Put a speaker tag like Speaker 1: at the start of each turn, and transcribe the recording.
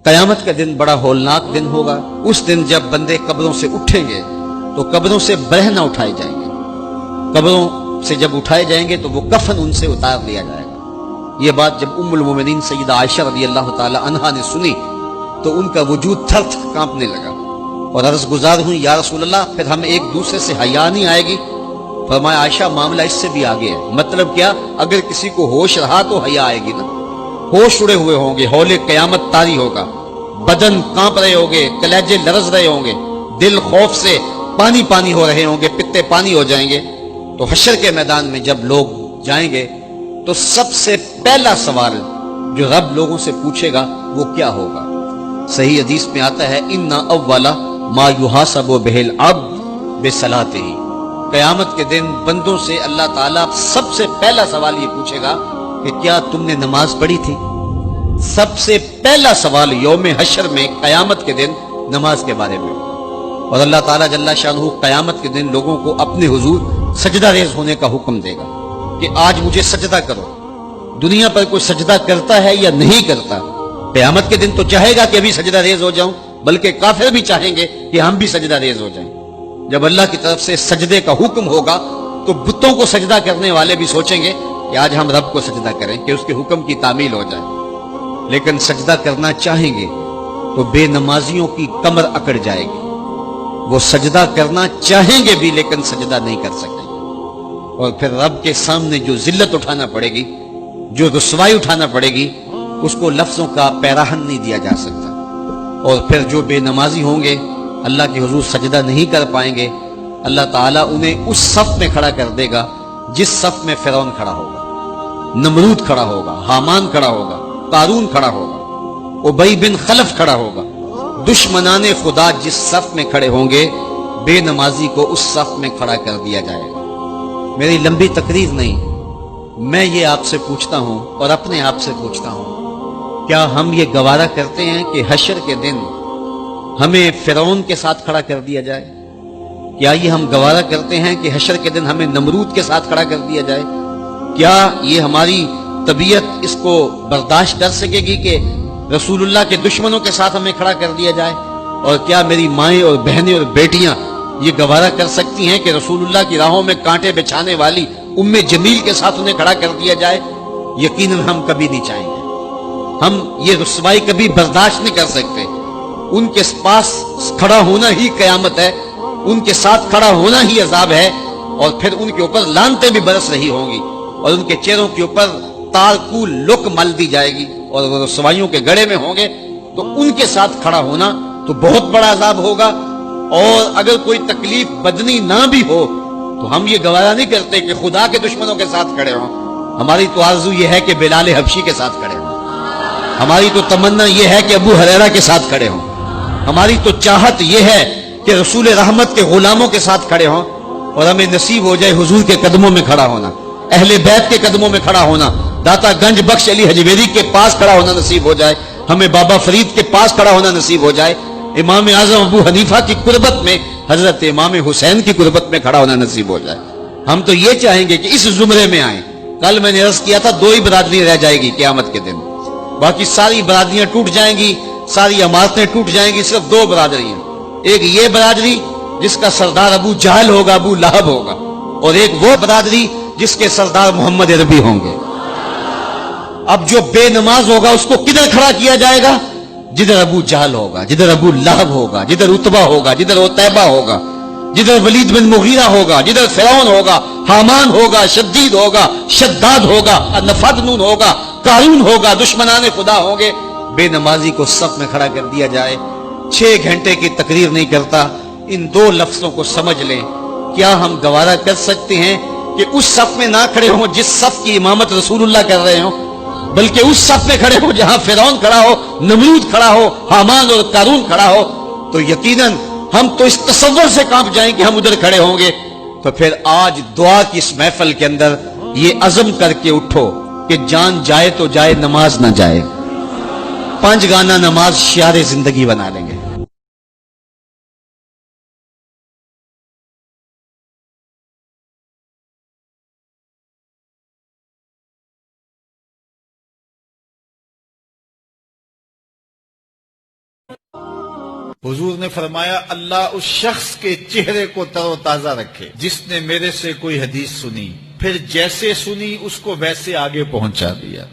Speaker 1: قیامت کا دن بڑا ہولناک دن ہوگا۔ اس دن جب بندے قبروں سے اٹھیں گے تو قبروں سے برہ نہ اٹھائے جائیں گے، قبروں سے جب اٹھائے جائیں گے تو وہ کفن ان سے اتار لیا جائے گا۔ یہ بات جب ام المومنین سیدہ عائشہ رضی اللہ تعالی عنہا نے سنی تو ان کا وجود تھر تھر کانپنے لگا اور عرض گزار ہوئی، یا رسول اللہ پھر ہم ایک دوسرے سے حیا نہیں آئے گی؟ فرمایا عائشہ معاملہ اس سے بھی آگے ہے۔ مطلب کیا؟ اگر کسی کو ہوش رہا تو حیا آئے گی نا، ہوش اڑے ہوئے ہوں گے، ہول قیامت طاری ہوگا، بدن کانپ رہے ہوں گے، کلیجے لرز رہے ہوں گے، دل خوف سے پانی پانی ہو رہے ہوں گے، پتے پانی ہو جائیں گے، تو حشر کے میدان میں جب لوگ جائیں گے تو سب سے پہلا سوال جو رب لوگوں سے پوچھے گا وہ کیا ہوگا؟ صحیح حدیث میں آتا ہے ان اول ما یحاسب بہ العبد بصلاتہ، قیامت کے دن بندوں سے اللہ تعالیٰ سب سے پہلا سوال یہ پوچھے گا کہ کیا تم نے نماز پڑھی تھی؟ سب سے پہلا سوال یوم حشر میں قیامت کے دن نماز کے بارے میں، اور اللہ تعالیٰ جل شانہ قیامت کے دن لوگوں کو اپنے حضور سجدہ ریز ہونے کا حکم دے گا کہ آج مجھے سجدہ کرو۔ دنیا پر کوئی سجدہ کرتا ہے یا نہیں کرتا؟ قیامت کے دن تو چاہے گا کہ ابھی سجدہ ریز ہو جاؤں، بلکہ کافر بھی چاہیں گے کہ ہم بھی سجدہ ریز ہو جائیں۔ جب اللہ کی طرف سے سجدے کا حکم ہوگا تو بتوں کو سجدہ کرنے والے بھی سوچیں گے کہ آج ہم رب کو سجدہ کریں کہ اس کے حکم کی تعمیل ہو جائے، لیکن سجدہ کرنا چاہیں گے تو بے نمازیوں کی کمر اکڑ جائے گی، وہ سجدہ کرنا چاہیں گے بھی لیکن سجدہ نہیں کر سکیں گے، اور پھر رب کے سامنے جو ذلت اٹھانا پڑے گی، جو رسوائی اٹھانا پڑے گی، اس کو لفظوں کا پیراہن نہیں دیا جا سکتا۔ اور پھر جو بے نمازی ہوں گے اللہ کے حضور سجدہ نہیں کر پائیں گے، اللہ تعالیٰ انہیں اس صف میں کھڑا کر دے گا جس صف میں فرعون کھڑا ہوگا، نمرود کھڑا ہوگا، حامان کھڑا ہوگا، قارون کھڑا ہوگا، ابی بن خلف کھڑا ہوگا۔ دشمنان خدا جس صف میں کھڑے ہوں گے بے نمازی کو اس صف میں کھڑا کر دیا جائے گا۔ میری لمبی تقریر نہیں، میں یہ آپ سے پوچھتا ہوں اور اپنے آپ سے پوچھتا ہوں، کیا ہم یہ گوارا کرتے ہیں کہ حشر کے دن ہمیں فرعون کے ساتھ کھڑا کر دیا جائے؟ کیا یہ ہم گوارا کرتے ہیں کہ حشر کے دن ہمیں نمرود کے ساتھ کھڑا کر دیا جائے؟ کیا یہ ہماری طبیعت اس کو برداشت کر سکے گی کہ رسول اللہ کے دشمنوں کے ساتھ ہمیں کھڑا کر دیا جائے؟ اور کیا میری مائیں اور بہنیں اور بیٹیاں یہ گوارا کر سکتی ہیں کہ رسول اللہ کی راہوں میں کانٹے بچھانے والی ام جمیل کے ساتھ انہیں کھڑا کر دیا جائے؟ یقیناً ہم کبھی نہیں چاہیں گے، ہم یہ رسوائی کبھی برداشت نہیں کر سکتے۔ ان کے پاس کھڑا ہونا ہی قیامت ہے، ان کے ساتھ کھڑا ہونا ہی عذاب ہے، اور پھر ان کے اوپر لعنتیں بھی برس رہی ہوں گی، اور ان کے چہروں کے اوپر تارکو لک مل دی جائے گی، اور وہ رسوائیوں کے گڑے میں ہوں گے، تو ان کے ساتھ کھڑا ہونا تو بہت بڑا عذاب ہوگا۔ اور اگر کوئی تکلیف بدنی نہ بھی ہو تو ہم یہ گوارا نہیں کرتے کہ خدا کے دشمنوں کے ساتھ کھڑے ہوں۔ ہماری تو آرزو یہ ہے کہ بلال حبشی کے ساتھ کھڑے ہوں، ہماری تو تمنا یہ ہے کہ ابو ہریرہ کے ساتھ کھڑے ہوں، ہماری تو چاہت یہ ہے کہ رسول رحمت کے غلاموں کے ساتھ کھڑے ہوں، اور ہمیں نصیب ہو جائے حضور کے قدموں میں کھڑا ہونا، اہل بیت کے قدموں میں کھڑا ہونا، داتا گنج بخش علی حجویری کے پاس کھڑا ہونا نصیب ہو جائے، ہمیں بابا فرید کے پاس کھڑا ہونا نصیب ہو جائے، امام اعظم ابو حنیفہ کی قربت میں حضرت امام حسین کی قربت میں کھڑا ہونا نصیب ہو جائے۔ ہم تو یہ چاہیں گے کہ اس زمرے میں آئیں۔ کل میں نے عرض کیا تھا 2 ہی برادری رہ جائے گی قیامت کے دن، باقی ساری برادریاں ٹوٹ جائیں گی، ساری عمارتیں ٹوٹ جائیں گی، صرف 2 برادریاں، ایک یہ برادری جس کا سردار ابو جہل ہوگا، ابو لہب ہوگا، اور ایک وہ برادری جس کے سردار محمد عربی ہوں گے۔ اب جو بے نماز ہوگا اس کو کدھر کھڑا کیا جائے گا؟ جدھر ابو جہل ہوگا، جدھر ابو لہب ہوگا، جدھر عتبہ ہوگا، جدھر عتیبہ ہوگا، جدھر ولید بن مغیرہ ہوگا، جدھر فرعون ہوگا، حامان ہوگا، شدید ہوگا، شداد ہوگا، نفدنون ہوگا، قارون ہوگا، دشمنان خدا ہوں گے۔ بے نمازی کو صف میں کھڑا کر دیا جائے۔ 6 گھنٹے کی تقریر نہیں کرتا، ان 2 لفظوں کو سمجھ لیں۔ کیا ہم گوارا کر سکتے ہیں کہ اس صف میں نہ کھڑے ہوں جس صف کی امامت رسول اللہ کر رہے ہوں، بلکہ اس صف میں کھڑے ہوں جہاں فرعون کھڑا ہو، نمرود کھڑا ہو، حامان اور قارون کھڑا ہو؟ تو یقیناً ہم تو اس تصور سے کانپ جائیں کہ ہم ادھر کھڑے ہوں گے۔ تو پھر آج دعا کی اس محفل کے اندر یہ عزم کر کے اٹھو کہ جان جائے تو جائے، نماز نہ جائے۔ 5 گانا نماز شعار زندگی بنا لیں گے۔
Speaker 2: حضور نے فرمایا اللہ اس شخص کے چہرے کو تر و تازہ رکھے جس نے میرے سے کوئی حدیث سنی، پھر جیسے سنی اس کو ویسے آگے پہنچا دیا۔